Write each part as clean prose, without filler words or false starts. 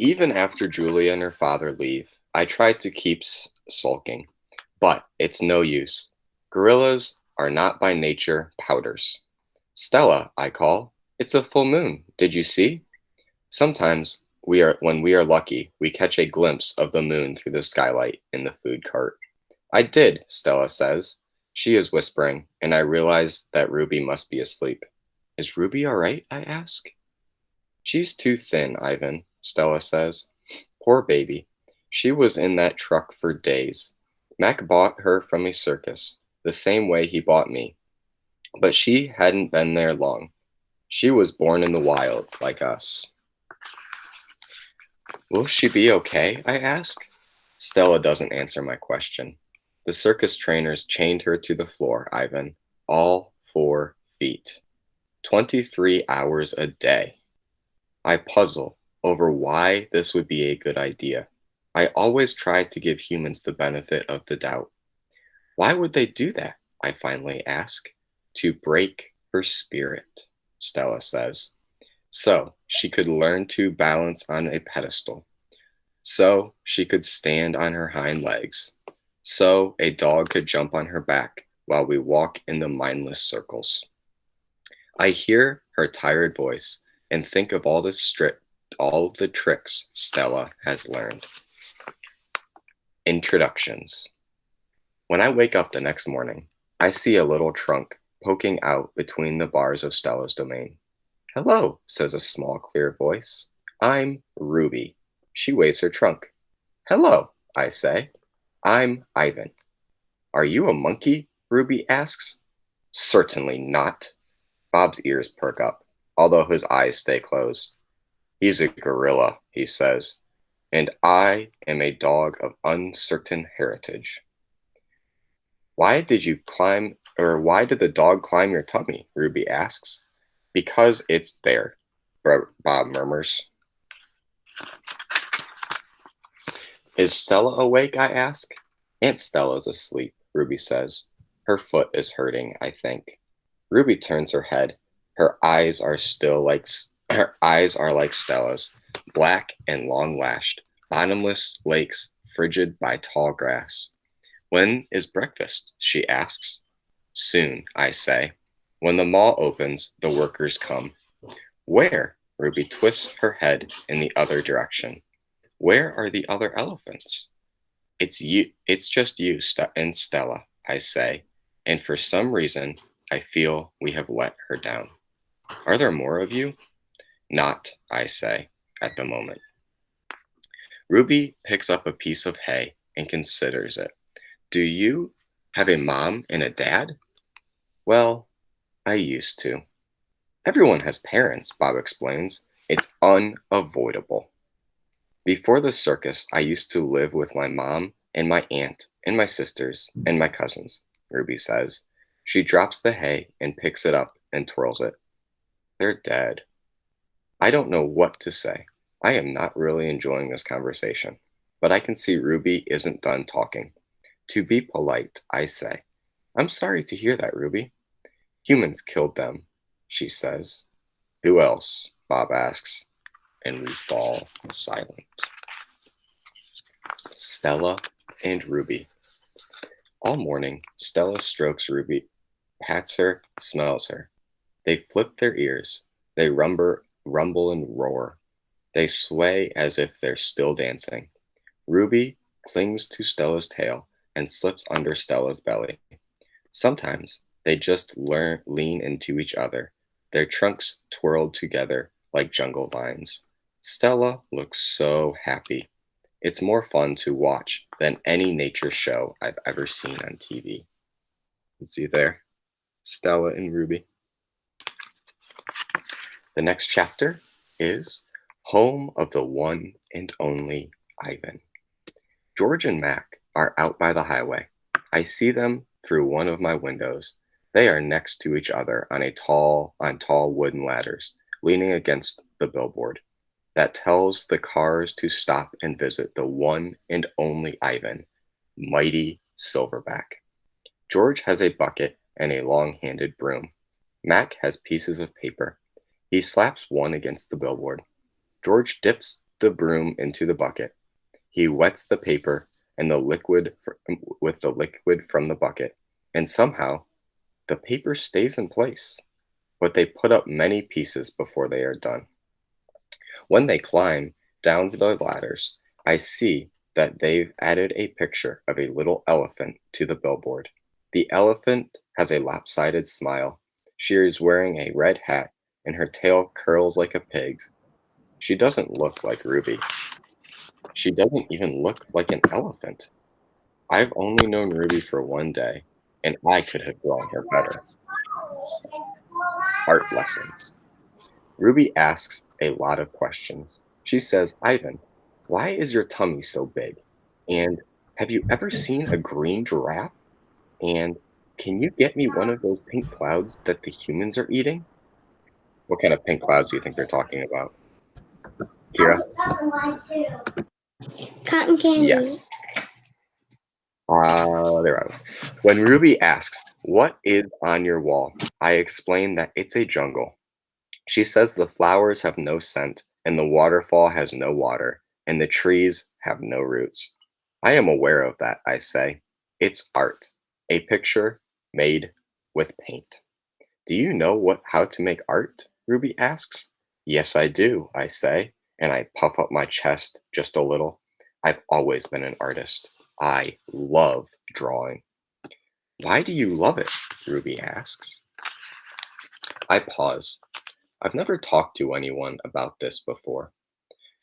Even after Julia and her father leave, I try to keep sulking, but it's no use. Gorillas are not by nature powders. Stella, I call. It's a full moon. Did you see? Sometimes when we are lucky, we catch a glimpse of the moon through the skylight in the food cart. I did, Stella says. She is whispering, and I realize that Ruby must be asleep. Is Ruby all right? I ask. She's too thin, Ivan, Stella says. Poor baby. She was in that truck for days. Mac bought her from a circus, the same way he bought me. But she hadn't been there long. She was born in the wild, like us. Will she be okay? I ask. Stella doesn't answer my question. The circus trainers chained her to the floor, Ivan. All 4 feet. 23 hours a day. I puzzle over why this would be a good idea. I always try to give humans the benefit of the doubt. Why would they do that? I finally ask. To break her spirit, Stella says. So she could learn to balance on a pedestal. So she could stand on her hind legs. So a dog could jump on her back while we walk in the mindless circles. I hear her tired voice and think of all the tricks Stella has learned. Introductions. When I wake up the next morning, I see a little trunk poking out between the bars of Stella's domain. Hello, says a small, clear voice. I'm Ruby. She waves her trunk. Hello, I say. I'm Ivan. Are you a monkey? Ruby asks. Certainly not. Bob's ears perk up, although his eyes stay closed. He's a gorilla, he says, and I am a dog of uncertain heritage. Why did the dog climb your tummy? Ruby asks. Because it's there, Bob murmurs. Is Stella awake? I ask. Aunt Stella's asleep, Ruby says. Her foot is hurting, I think. Ruby turns her head. Her eyes are like Stella's, black and long-lashed, bottomless lakes frigid by tall grass. When is breakfast? She asks. Soon, I say. When the mall opens, the workers come. Where? Ruby twists her head in the other direction. Where are the other elephants? It's just you and Stella, I say, and for some reason, I feel we have let her down. Are there more of you? Not, I say, at the moment. Ruby picks up a piece of hay and considers it. Do you have a mom and a dad? Well, I used to. Everyone has parents, Bob explains. It's unavoidable. Before the circus, I used to live with my mom and my aunt and my sisters and my cousins, Ruby says. She drops the hay and picks it up and twirls it. They're dead. I don't know what to say. I am not really enjoying this conversation, but I can see Ruby isn't done talking. To be polite, I say, I'm sorry to hear that, Ruby. Humans killed them, she says. Who else? Bob asks, and we fall silent. Stella and Ruby. All morning, Stella strokes Ruby, pats her, smells her. They flip their ears. They rumble and roar. They sway as if they're still dancing. Ruby clings to Stella's tail and slips under Stella's belly. Sometimes they just lean into each other, their trunks twirled together like jungle vines. Stella looks so happy. It's more fun to watch than any nature show I've ever seen on TV. You see there, Stella and Ruby. The next chapter is Home of the One and Only Ivan. George and Mac are out by the highway. I see them through one of my windows. They are next to each other on tall wooden ladders, leaning against the billboard that tells the cars to stop and visit the one and only Ivan, mighty Silverback. George has a bucket and a long-handled broom. Mac has pieces of paper. He slaps one against the billboard. George dips the broom into the bucket. He wets the paper and the liquid with the liquid from the bucket, and somehow the paper stays in place. But they put up many pieces before they are done. When they climb down the ladders, I see that they've added a picture of a little elephant to the billboard. The elephant has a lopsided smile. She is wearing a red hat, and her tail curls like a pig's. She doesn't look like Ruby. She doesn't even look like an elephant. I've only known Ruby for one day, and I could have drawn her better. Art lessons. Ruby asks a lot of questions. She says, Ivan, why is your tummy so big? And have you ever seen a green giraffe? And can you get me one of those pink clouds that the humans are eating? What kind of pink clouds do you think they're talking about? Kira? Cotton candy. Yes. There I go. When Ruby asks, what is on your wall? I explain that it's a jungle. She says the flowers have no scent, and the waterfall has no water, and the trees have no roots. I am aware of that, I say. It's art, a picture made with paint. Do you know how to make art? Ruby asks. Yes, I do, I say, and I puff up my chest just a little. I've always been an artist. I love drawing. Why do you love it? Ruby asks. I pause. I've never talked to anyone about this before.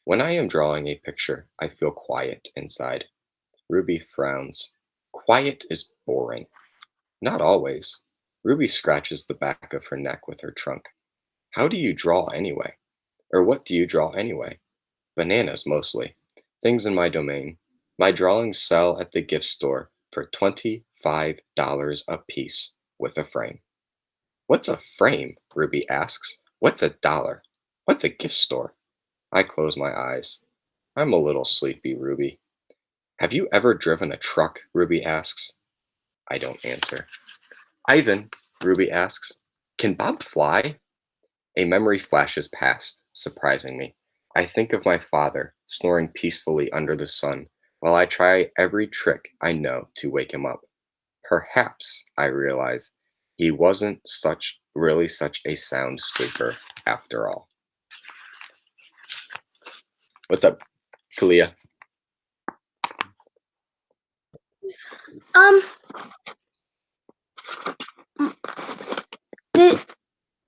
When I am drawing a picture, I feel quiet inside. Ruby frowns. Quiet is boring. Not always. Ruby scratches the back of her neck with her trunk. How do you draw anyway? Or what do you draw anyway? Bananas mostly. Things in my domain. My drawings sell at the gift store for $25 a piece with a frame. What's a frame? Ruby asks. What's a dollar? What's a gift store? I close my eyes. I'm a little sleepy, Ruby. Have you ever driven a truck? Ruby asks. I don't answer. Ivan, Ruby asks, can Bob fly? A memory flashes past, surprising me. I think of my father, snoring peacefully under the sun, while I try every trick I know to wake him up. Perhaps, I realize, he wasn't really such a sound sleeper after all. What's up, Kalia?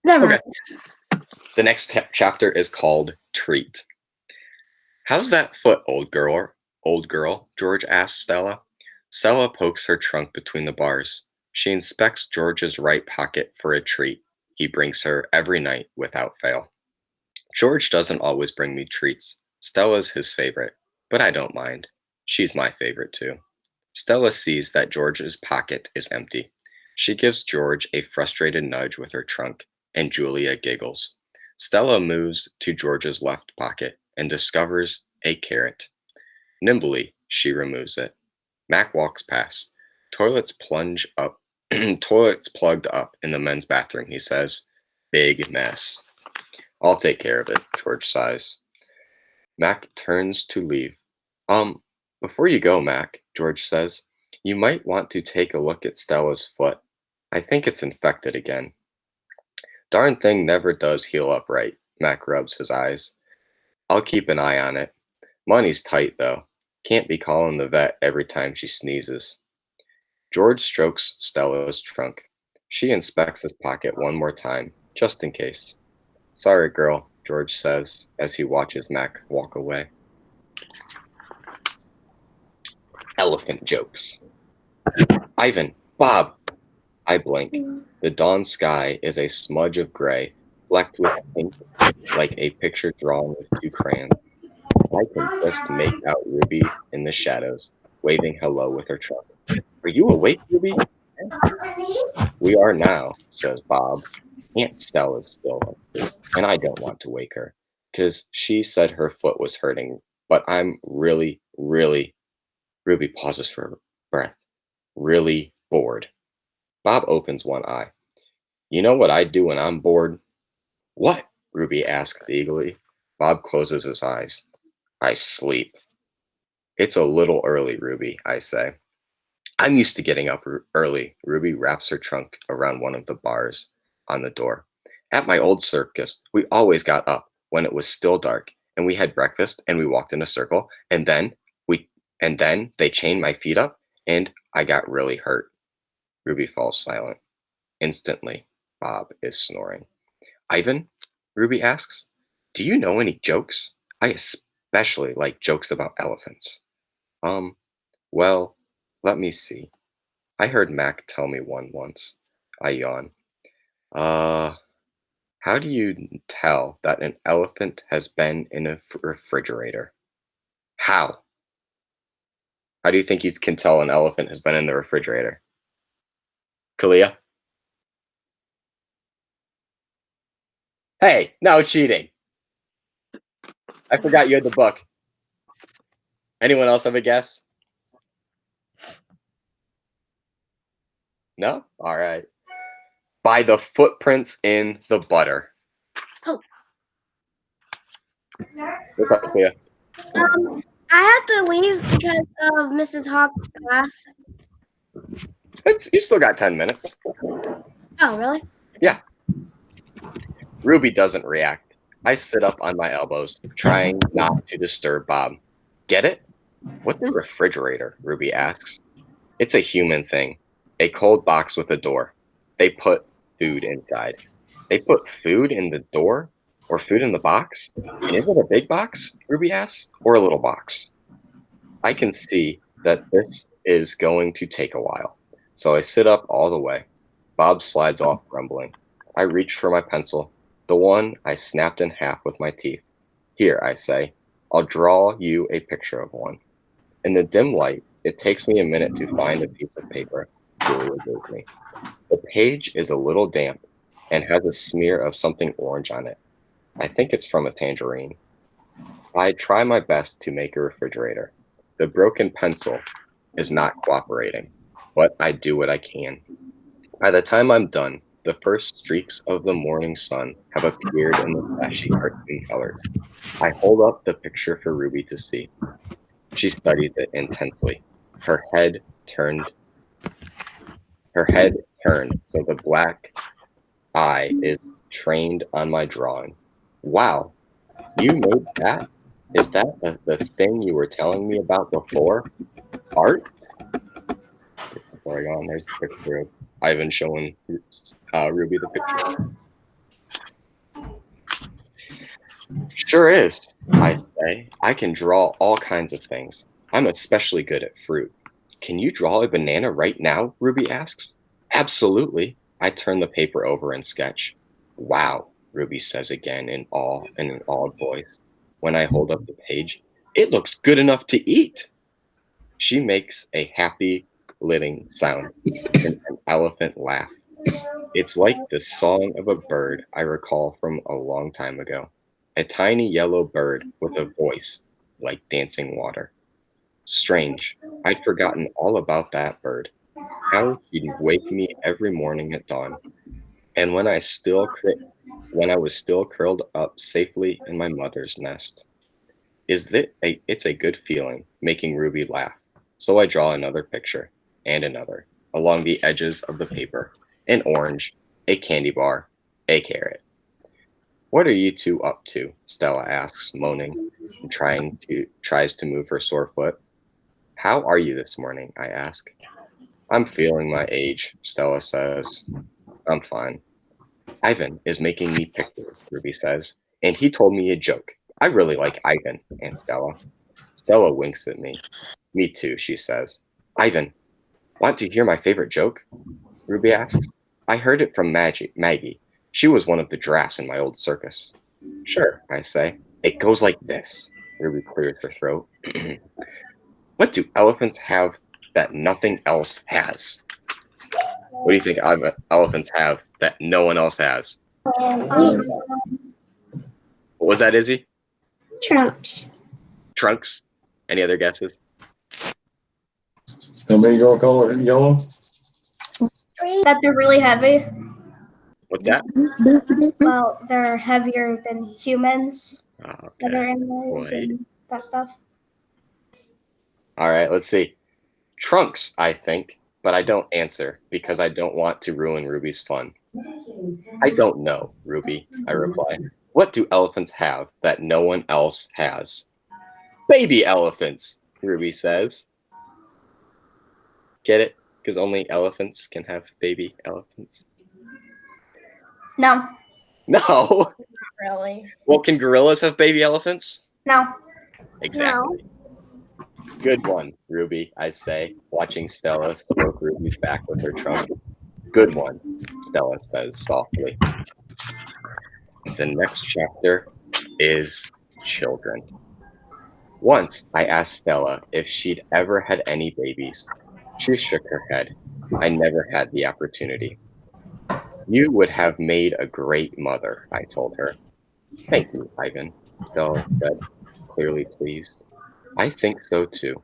Never Okay. mind. The next chapter is called Treat. How's that foot, old girl? Old girl, George asks Stella. Stella pokes her trunk between the bars. She inspects George's right pocket for a treat he brings her every night without fail. George doesn't always bring me treats. Stella's his favorite, but I don't mind. She's my favorite too. Stella sees that George's pocket is empty. She gives George a frustrated nudge with her trunk, and Julia giggles. Stella moves to George's left pocket and discovers a carrot. Nimbly, she removes it. Mac walks past. Toilets plunge up. Toilets plugged up in the men's bathroom, he says. Big mess. I'll take care of it, George sighs. Mac turns to leave. Before you go, Mac, George says, you might want to take a look at Stella's foot. I think it's infected again. Darn thing never does heal up right, Mac rubs his eyes. I'll keep an eye on it. Money's tight, though. Can't be calling the vet every time she sneezes. George strokes Stella's trunk. She inspects his pocket one more time, just in case. Sorry, girl, George says as he watches Mac walk away. Elephant jokes. Ivan, Bob. I blink. The dawn sky is a smudge of gray, flecked with pink, like a picture drawn with two crayons. I can just make out Ruby in the shadows, waving hello with her trunk. Are you awake, Ruby? We are now, says Bob. Aunt Stella's still up, and I don't want to wake her, 'cause she said her foot was hurting, but I'm really, Ruby pauses for breath, really bored. Bob opens one eye. You know what I do when I'm bored? What? Ruby asks eagerly. Bob closes his eyes. I sleep. It's a little early, Ruby, I say. I'm used to getting up early. Ruby wraps her trunk around one of the bars on the door. At my old circus, we always got up when it was still dark, and we had breakfast and we walked in a circle, we and then they chained my feet up and I got really hurt. Ruby falls silent. Instantly, Bob is snoring. Ivan? Ruby asks. Do you know any jokes? I especially like jokes about elephants. Um, well, let me see. I heard Mac tell me one once. I yawn. Uh, how do you tell that an elephant has been in a refrigerator? How? How do you think you can tell an elephant has been in the refrigerator? Kalia? Hey, no cheating. I forgot you had the book. Anyone else have a guess? No? All right. By the footprints in the butter. Oh. What's up, Kalia? I had to leave because of Mrs. Hawk's class. You still got 10 minutes. Oh, really? Yeah. Ruby doesn't react. I sit up on my elbows, trying not to disturb Bob. Get it? What's a refrigerator? Ruby asks. It's a human thing. A cold box with a door. They put food inside. They put food in the door? Or food in the box? And is it a big box? Ruby asks. Or a little box? I can see that this is going to take a while. So I sit up all the way. Bob slides off, grumbling. I reach for my pencil, the one I snapped in half with my teeth. Here, I say, I'll draw you a picture of one. In the dim light, it takes me a minute to find a piece of paper Julia gave me. The page is a little damp and has a smear of something orange on it. I think it's from a tangerine. I try my best to make a refrigerator. The broken pencil is not cooperating, but I do what I can. By the time I'm done, the first streaks of the morning sun have appeared in the flashy cartoon colors. I hold up the picture for Ruby to see. She studies it intensely. Her head turned so the black eye is trained on my drawing. Wow, you made that? Is that the thing you were telling me about before? Art? Before I go on, there's the picture of Ivan showing Ruby the picture. Sure is, I say. I can draw all kinds of things. I'm especially good at fruit. Can you draw a banana right now? Ruby asks. Absolutely. I turn the paper over and sketch. Wow, Ruby says again in an awed voice. When I hold up the page, it looks good enough to eat. She makes a happy living sound, an elephant laugh. It's like the song of a bird I recall from a long time ago. A tiny yellow bird with a voice like dancing water. Strange, I'd forgotten all about that bird. How she'd wake me every morning at dawn. And when when I was still curled up safely in my mother's nest. It's a good feeling making Ruby laugh. So I draw another picture and another along the edges of the paper. An orange, a candy bar, a carrot. What are you two up to? Stella asks, moaning, and tries to move her sore foot. How are you this morning? I ask. I'm feeling my age, Stella says. I'm fine. Ivan is making me pictures, Ruby says, and he told me a joke. I really like Ivan, and Stella. Stella winks at me. Me too, she says. Ivan, want to hear my favorite joke? Ruby asks. I heard it from Maggie. She was one of the giraffes in my old circus. Sure, I say. It goes like this. Ruby clears her throat. What do elephants have that nothing else has? What do you think elephants have that no one else has? What was that, Izzy? Trunks. Trunks? Any other guesses? Somebody gonna call it yellow? That they're really heavy. What's that? Well, they're heavier than humans that Okay. are animals. Wait. that stuff. All right, let's see. Trunks, I think, but I don't answer because I don't want to ruin Ruby's fun. I don't know, Ruby, I reply. What do elephants have that no one else has? Baby elephants, Ruby says. Get it? Because only elephants can have baby elephants. No. No. Really? Well, can gorillas have baby elephants? No. Exactly. Good one, Ruby, I say, watching Stella stroke Ruby's back with her trunk. Good one, Stella says softly. The next chapter is children. Once I asked Stella if she'd ever had any babies. She shook her head. I never had the opportunity. You would have made a great mother, I told her. Thank you, Ivan, Stella said, clearly pleased. I think so too.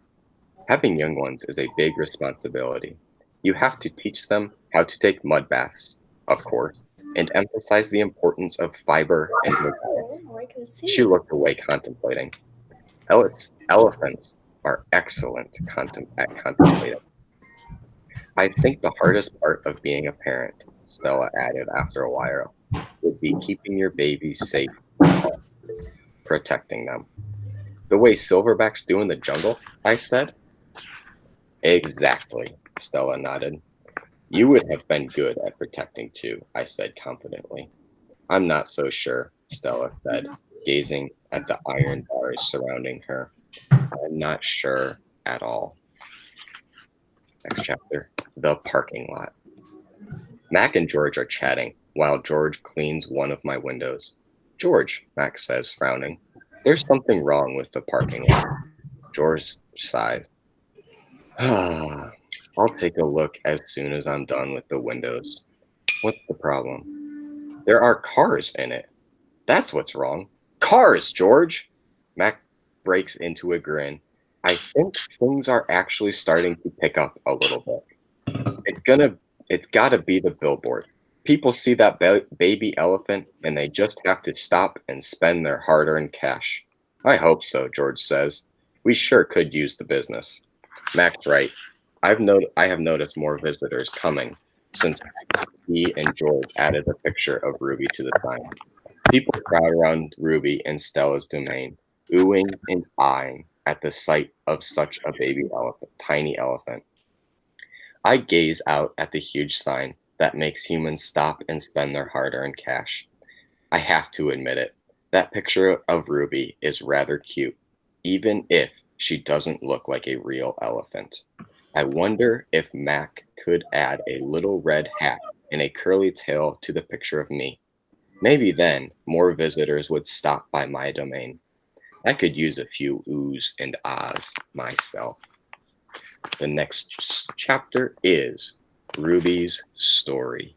Having young ones is a big responsibility. You have to teach them how to take mud baths, of course, and emphasize the importance of fiber and movement. She looked away contemplating. Elephants are excellent at contemplating. I think the hardest part of being a parent, Stella added after a while, would be keeping your babies safe, protecting them. The way silverbacks do in the jungle, I said. Exactly, Stella nodded. You would have been good at protecting too, I said confidently. I'm not so sure, Stella said, gazing at the iron bars surrounding her. I'm not sure at all. Next chapter, the parking lot. Mac and George are chatting while George cleans one of my windows. George, Mac says, frowning. There's something wrong with the parking lot. George sighs. I'll take a look as soon as I'm done with the windows. What's the problem? There are cars in it. That's what's wrong. Cars, George! Mac breaks into a grin. I think things are actually starting to pick up a little bit. It's gotta be the billboard. People see that baby elephant and they just have to stop and spend their hard-earned cash. I hope so, George says. We sure could use the business. Mac's right. I have noticed more visitors coming since he and George added a picture of Ruby to the sign. People crowd around Ruby and Stella's domain, oohing and eyeing at the sight of such a baby elephant, tiny elephant. I gaze out at the huge sign that makes humans stop and spend their hard-earned cash. I have to admit it. That picture of Ruby is rather cute, even if she doesn't look like a real elephant. I wonder if Mac could add a little red hat and a curly tail to the picture of me. Maybe then more visitors would stop by my domain. I could use a few oohs and ahs myself. The next chapter is Ruby's story,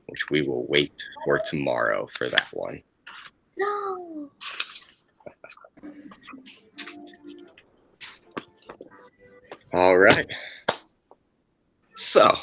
which we will wait for tomorrow for that one. No. All right. So,